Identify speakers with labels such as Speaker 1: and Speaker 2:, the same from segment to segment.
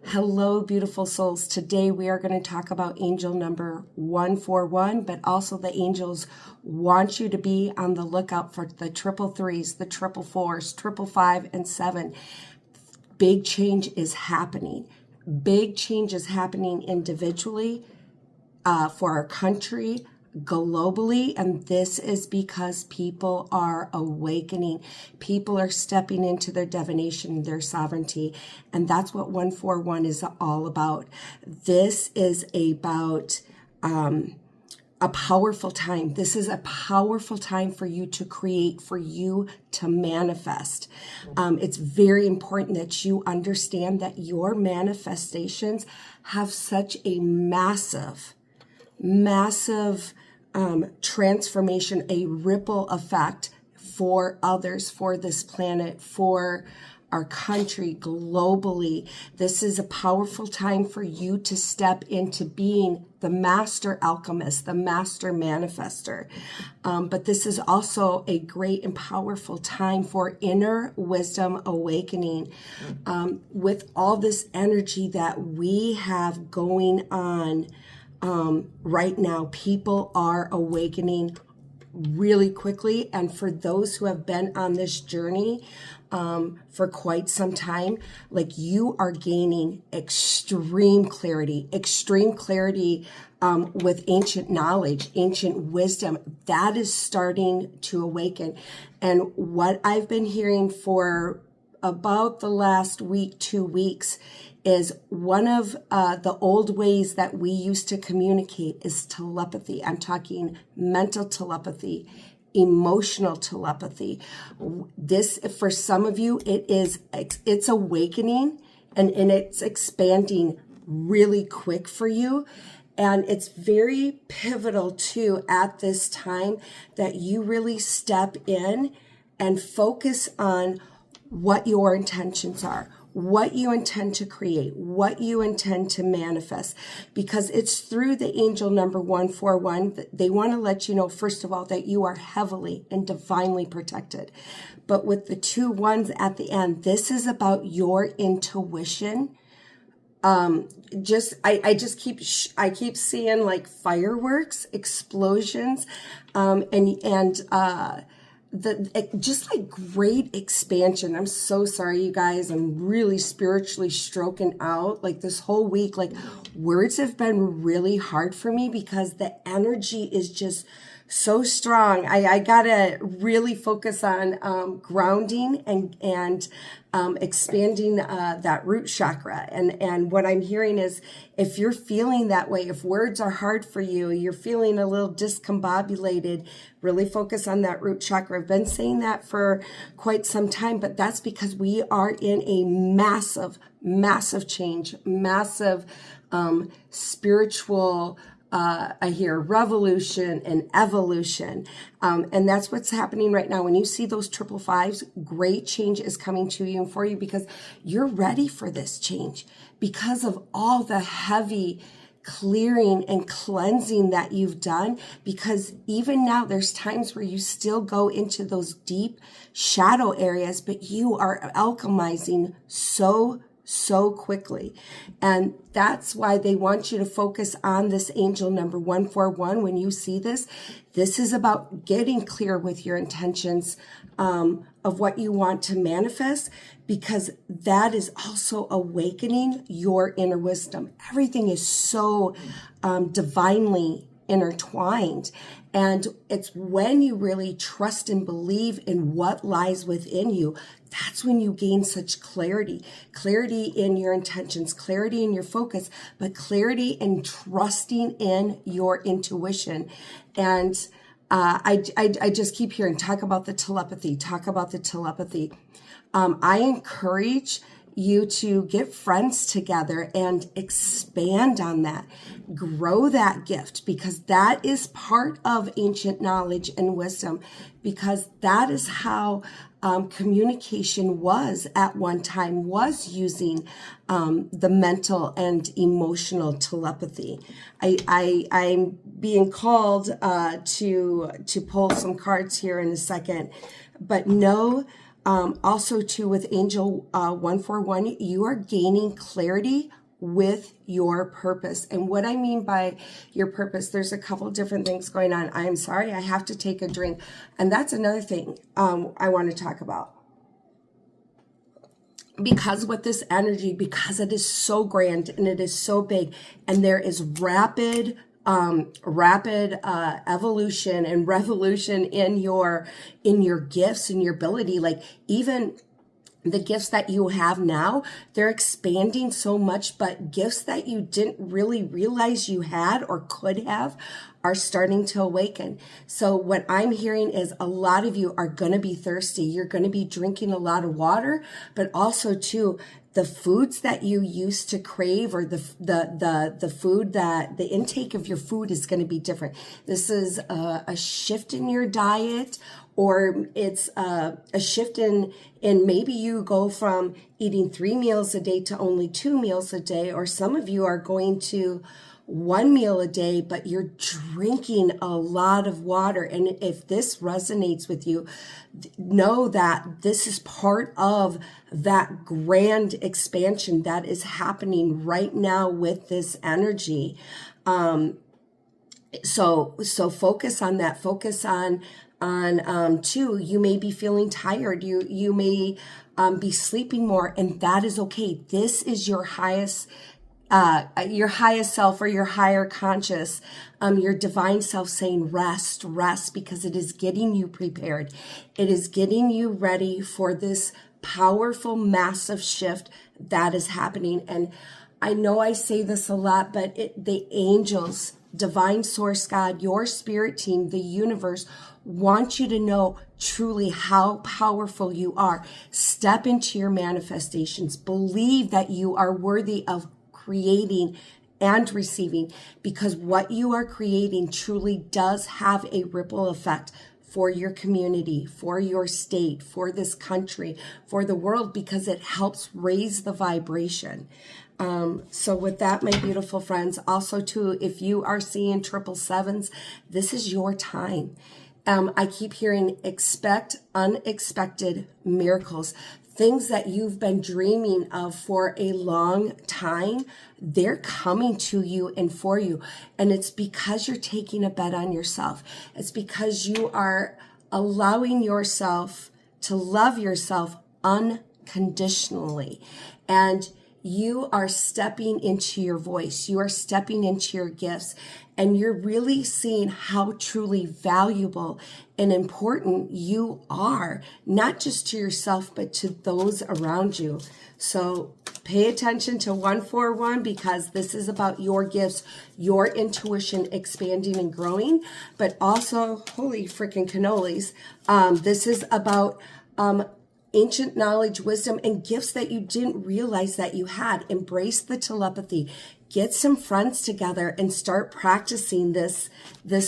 Speaker 1: Hello, beautiful souls. Today we are going to talk about angel number 141, but also the angels want you to be on the lookout for the triple threes, the triple fours, triple five, and seven. Big change is happening. Big change is happening individually, for our country, globally, and this is because people are awakening. People are stepping into their divination, their sovereignty, and that's what 141 is all about. This is about a powerful time. This is a powerful time for you to create, for you to manifest. It's very important that you understand that your manifestations have such a massive transformation, a ripple effect for others, for this planet, for our country, globally. This is a powerful time for you to step into being the master alchemist, the master manifester. But this is also a great and powerful time for inner wisdom awakening. With all this energy that we have going on, right now, people are awakening really quickly. And for those who have been on this journey for quite some time, like, you are gaining extreme clarity with ancient knowledge, ancient wisdom that is starting to awaken. And what I've been hearing for about the last week, 2 weeks, is one of the old ways that we used to communicate is telepathy. I'm talking mental telepathy, emotional telepathy. This, for some of you, it's awakening and it's expanding really quick for you. And it's very pivotal too at this time that you really step in and focus on what your intentions are, what you intend to create, what you intend to manifest, because it's through the angel number 141 that they want to let you know, first of all, that you are heavily and divinely protected. But with the 2 ones at the end, this is about your intuition. I keep seeing like fireworks, explosions, just like great expansion. I'm so sorry, you guys. I'm really spiritually stroking out. Like, this whole week, like, words have been really hard for me because the energy is just so strong. I gotta really focus on grounding and expanding that root chakra. And what I'm hearing is, if you're feeling that way, if words are hard for you, you're feeling a little discombobulated, really focus on that root chakra. I've been saying that for quite some time, but that's because we are in a massive change, massive spiritual I hear revolution and evolution. And that's what's happening right now. When you see those triple fives, great change is coming to you and for you, because you're ready for this change because of all the heavy clearing and cleansing that you've done. Because even now, there's times where you still go into those deep shadow areas, but you are alchemizing so quickly. And that's why they want you to focus on this angel number 141. When you see this is about getting clear with your intentions of what you want to manifest, because that is also awakening your inner wisdom. Everything is so divinely intertwined. And it's when you really trust and believe in what lies within you, that's when you gain such clarity in your intentions, clarity in your focus, but clarity in trusting in your intuition. And I just keep hearing, talk about the telepathy. I encourage you to get friends together and expand on that, grow that gift, because that is part of ancient knowledge and wisdom, because that is how communication was at one time, was using the mental and emotional telepathy. I'm being called to pull some cards here in a second, but know Also, too, with Angel 141, you are gaining clarity with your purpose. And what I mean by your purpose, there's a couple different things going on. I'm sorry, I have to take a drink. And that's another thing I want to talk about. Because with this energy, because it is so grand and it is so big, and there is rapid evolution and revolution in your gifts and your ability. Like, even the gifts that you have now, they're expanding so much, but gifts that you didn't really realize you had or could have are starting to awaken. So what I'm hearing is a lot of you are going to be thirsty. You're going to be drinking a lot of water, but also too, the foods that you used to crave, or the food that the intake of your food is going to be different. This is a shift in your diet, or it's a shift in maybe you go from eating 3 meals a day to only 2 meals a day, or some of you are going to 1 meal a day, but you're drinking a lot of water. And if this resonates with you, know that this is part of that grand expansion that is happening right now with this energy. So focus on that. Focus on too, you may be feeling tired. You may be sleeping more, and that is okay. This is your highest self, or your higher conscious, your divine self saying rest, because it is getting you prepared. It is getting you ready for this powerful, massive shift that is happening. And I know I say this a lot, but the angels, divine source, God, your spirit team, the universe, want you to know truly how powerful you are. Step into your manifestations. Believe that you are worthy of creating and receiving, because what you are creating truly does have a ripple effect for your community, for your state, for this country, for the world, because it helps raise the vibration. So with that, my beautiful friends, also too, if you are seeing 777s, this is your time. I keep hearing expect unexpected miracles. Things that you've been dreaming of for a long time, they're coming to you and for you. And it's because you're taking a bet on yourself. It's because you are allowing yourself to love yourself unconditionally. And you are stepping into your voice. You are stepping into your gifts. And you're really seeing how truly valuable and important you are, not just to yourself, but to those around you. So pay attention to 141, because this is about your gifts, your intuition expanding and growing, but also, holy freaking cannolis, this is about ancient knowledge, wisdom, and gifts that you didn't realize that you had. Embrace the telepathy. Get some friends together and start practicing this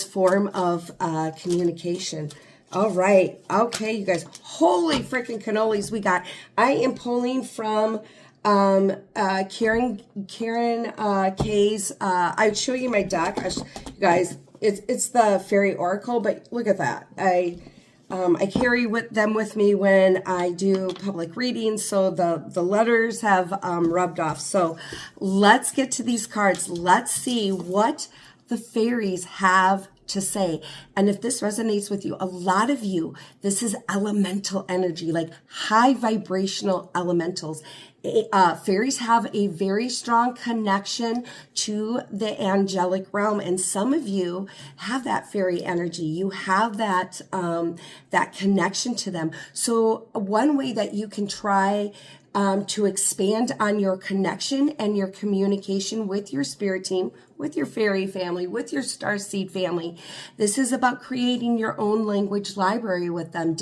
Speaker 1: form of communication. All right. Okay, you guys. Holy freaking cannolis we got. I am pulling from Karen K's. I'd show you my deck. You guys, it's the Fairy Oracle, but look at that. I carry them with me when I do public readings, so the letters have rubbed off. So let's get to these cards. Let's see what the fairies have to say. And if this resonates with you, a lot of you, this is elemental energy, like high vibrational elementals. Fairies have a very strong connection to the angelic realm, and some of you have that fairy energy. You have that that connection to them. So one way that you can try to expand on your connection and your communication with your spirit team, with your fairy family, with your starseed family, this is about creating your own language library with them.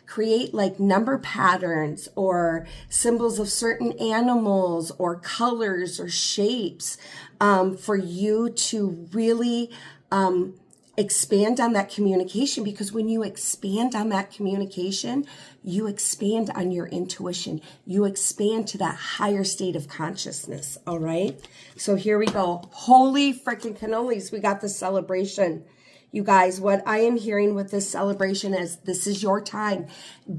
Speaker 1: Create like number patterns or symbols of certain animals or colors or shapes for you to really expand on that communication, because when you expand on that communication, you expand on your intuition. You expand to that higher state of consciousness. All right. So here we go. Holy freaking cannolis. We got the celebration. You guys, what I am hearing with this celebration is this is your time.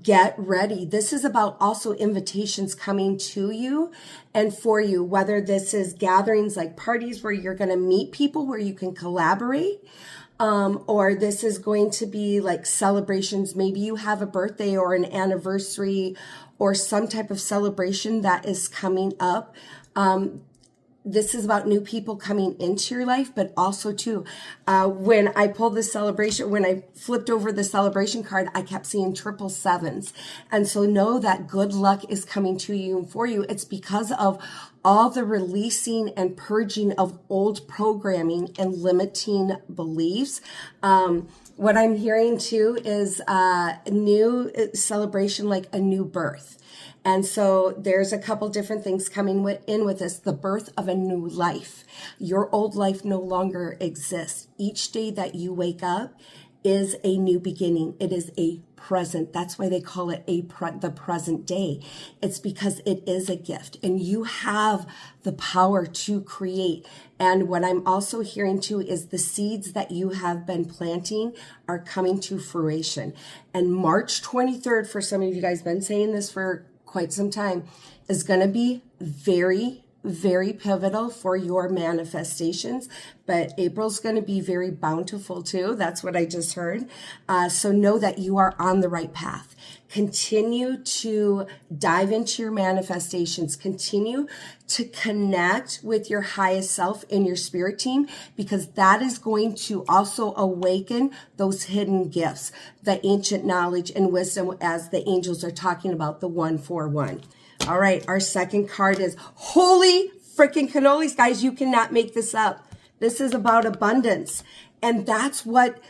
Speaker 1: Get ready. This is about also invitations coming to you and for you, whether this is gatherings like parties where you're going to meet people where you can collaborate. Or this is going to be like celebrations. Maybe you have a birthday or an anniversary or some type of celebration that is coming up. This is about new people coming into your life, but also too, when I pulled the celebration, when I flipped over the celebration card, I kept seeing 777s. And so know that good luck is coming to you and for you. It's because of all the releasing and purging of old programming and limiting beliefs. What I'm hearing too is a new celebration, like a new birth. And so there's a couple different things coming in with this. The birth of a new life. Your old life no longer exists. Each day that you wake up is a new beginning. It is a present. That's why they call it the present day. It's because it is a gift and you have the power to create. And what I'm also hearing too is the seeds that you have been planting are coming to fruition. And March 23rd, for some of you guys, been saying this for quite some time, is going to be very, very pivotal for your manifestations. But April's going to be very bountiful too. That's what I just heard. So know that you are on the right path. Continue to dive into your manifestations. Continue to connect with your highest self in your spirit team, because that is going to also awaken those hidden gifts, the ancient knowledge and wisdom, as the angels are talking about, the 141. All right, our second card is holy freaking cannolis, guys. You cannot make this up. This is about abundance. And that's what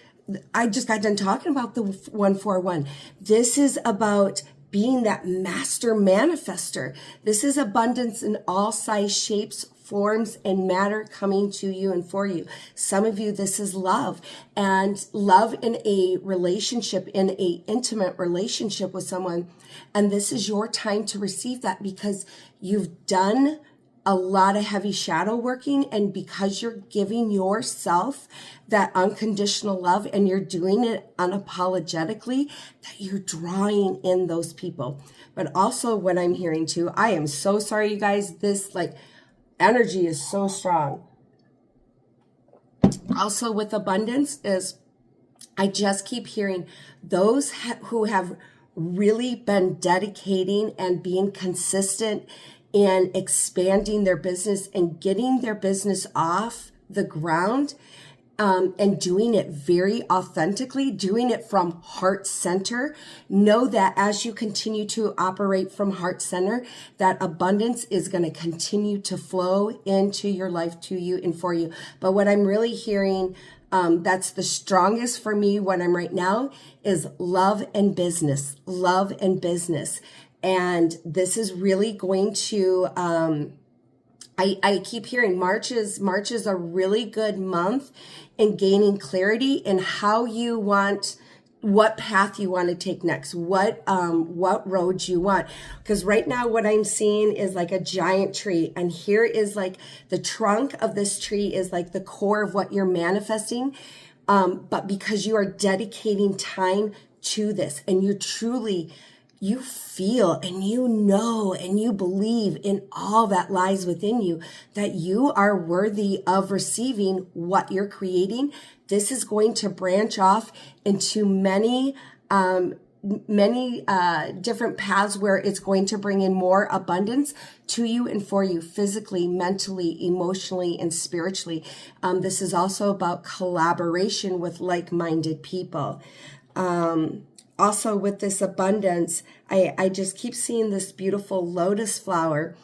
Speaker 1: I just got done talking about, the 141. This is about being that master manifester. This is abundance in all size, shapes, forms, and matter coming to you and for you. Some of you, this is love, and love in a relationship, in a intimate relationship with someone. And this is your time to receive that, because you've done a lot of heavy shadow working, and because you're giving yourself that unconditional love and you're doing it unapologetically, that you're drawing in those people. But also what I'm hearing too, I am so sorry, you guys, this energy is so strong. Also with abundance is, I just keep hearing those who have really been dedicating and being consistent in expanding their business and getting their business off the ground, and doing it very authentically, doing it from heart center. Know that as you continue to operate from heart center, that abundance is going to continue to flow into your life, to you and for you. But what I'm really hearing, that's the strongest for me, what I'm right now, is love and business, love and business. And this is really going to, I keep hearing March is a really good month in gaining clarity in how you want, what path you want to take next, what road you want. Because right now what I'm seeing is like a giant tree, and here is like the trunk of this tree is like the core of what you're manifesting. But because you are dedicating time to this, and you're truly, you feel and you know and you believe in all that lies within you, that you are worthy of receiving what you're creating, this is going to branch off into many different paths where it's going to bring in more abundance to you and for you, physically, mentally, emotionally, and spiritually. This is also about collaboration with like-minded people. Also with this abundance, I just keep seeing this beautiful lotus flower.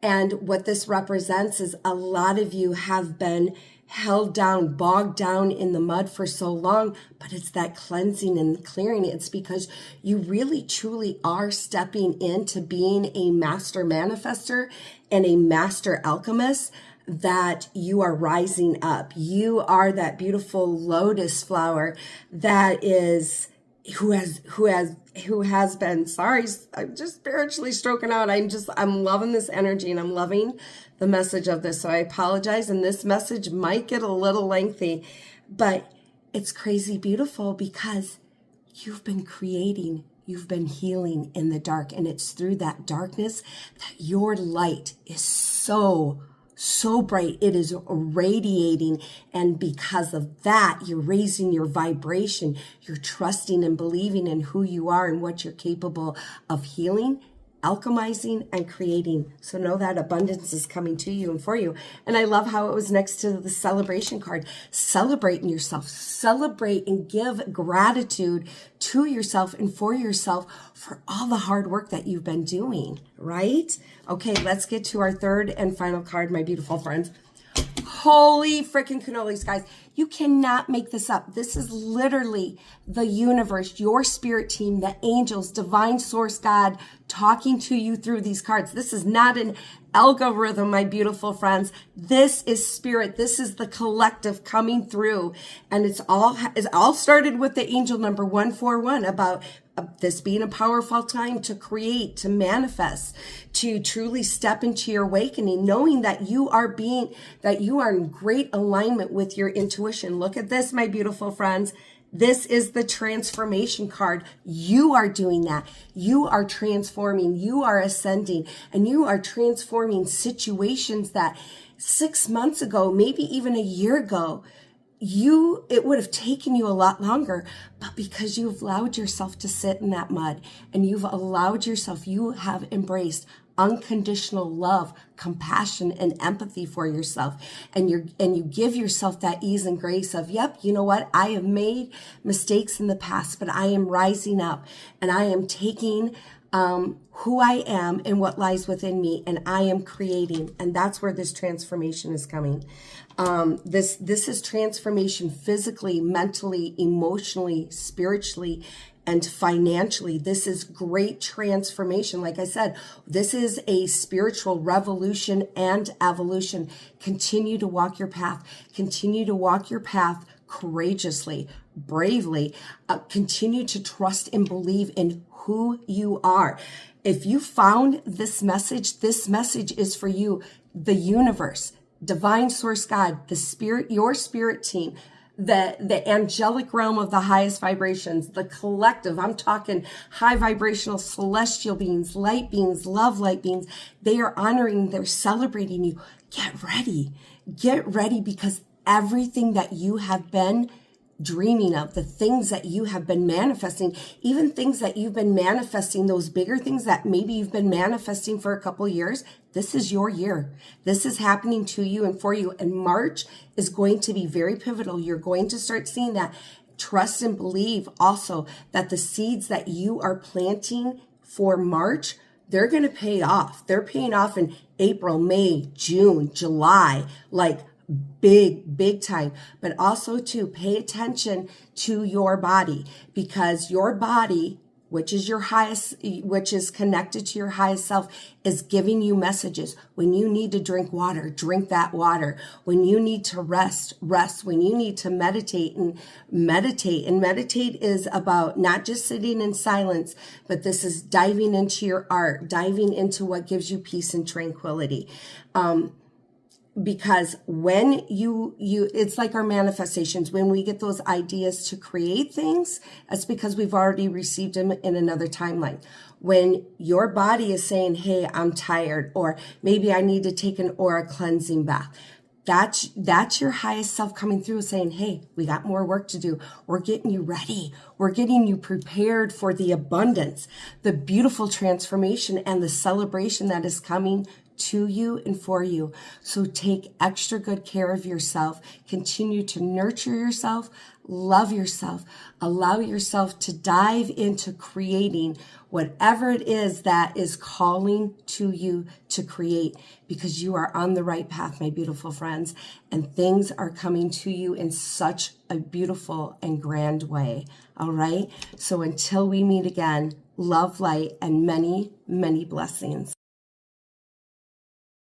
Speaker 1: And what this represents is a lot of you have been held down, bogged down in the mud for so long, but it's that cleansing and clearing. It's because you really, truly are stepping into being a master manifester and a master alchemist, that you are rising up. You are that beautiful lotus flower that is, who has been, sorry, I'm just spiritually stroking out. I'm loving this energy, and I'm loving the message of this. So I apologize. And this message might get a little lengthy, but it's crazy beautiful because you've been creating, you've been healing in the dark. And it's through that darkness that your light is so bright. It is radiating. And because of that, you're raising your vibration. You're trusting and believing in who you are and what you're capable of healing, alchemizing, and creating. So know that abundance is coming to you and for you. And I love how it was next to the celebration card. Celebrating yourself. Celebrate and give gratitude to yourself and for yourself for all the hard work that you've been doing, right? Okay, let's get to our third and final card, my beautiful friends. Holy freaking cannolis, guys. You cannot make this up. This is literally the universe, your spirit team, the angels, divine source God talking to you through these cards. This is not an algorithm, my beautiful friends. This is spirit. This is the collective coming through. And it's all started with the angel number 141 about this being a powerful time to create, to manifest, to truly step into your awakening, knowing that you are in great alignment with your intuition. Look at this, my beautiful friends. This is the transformation card. You are doing that. You are transforming. You are ascending, and you are transforming situations that 6 months ago, maybe even a year ago, it would have taken you a lot longer, but because you've allowed yourself to sit in that mud and you have embraced unconditional love, compassion, and empathy for yourself. And you give yourself that ease and grace of, yep, you know what? I have made mistakes in the past, but I am rising up and I am taking who I am and what lies within me, and I am creating. And that's where this transformation is coming. This is transformation physically, mentally, emotionally, spiritually, and financially. This is great transformation. Like I said, this is a spiritual revolution and evolution. Continue to walk your path. Continue to walk your path courageously, bravely. Continue to trust and believe in who you are. If you found this message is for you, the universe, divine source God, the spirit, your spirit team, the angelic realm of the highest vibrations, the collective. I'm talking high vibrational celestial beings, light beings, love light beings. They are honoring, they're celebrating you. Get ready because everything that you have been dreaming of, the things that you have been manifesting, even things that you've been manifesting, those bigger things that maybe you've been manifesting for a couple years, this is your year. This is happening to you and for you. And March is going to be very pivotal. You're going to start seeing that. Trust and believe also that the seeds that you are planting for March, they're going to pay off. They're paying off in April, May, June, July, like big time. But also to pay attention to your body, because your body, which is connected to your highest self, is giving you messages. When you need to drink water, drink that water. When you need to rest. When you need to meditate. And meditate is about not just sitting in silence, but this is diving into your art, diving into what gives you peace and tranquility. Because when it's like our manifestations, when we get those ideas to create things, that's because we've already received them in another timeline. When your body is saying, hey, I'm tired, or maybe I need to take an aura cleansing bath, that's your highest self coming through saying, hey, we got more work to do. We're getting you ready. We're getting you prepared for the abundance, the beautiful transformation, and the celebration that is coming to you and for you. So take extra good care of yourself. Continue to nurture yourself, love yourself, allow yourself to dive into creating whatever it is that is calling to you to create, because you are on the right path, my beautiful friends, and things are coming to you in such a beautiful and grand way. All right. So until we meet again, love, light, and many, many blessings.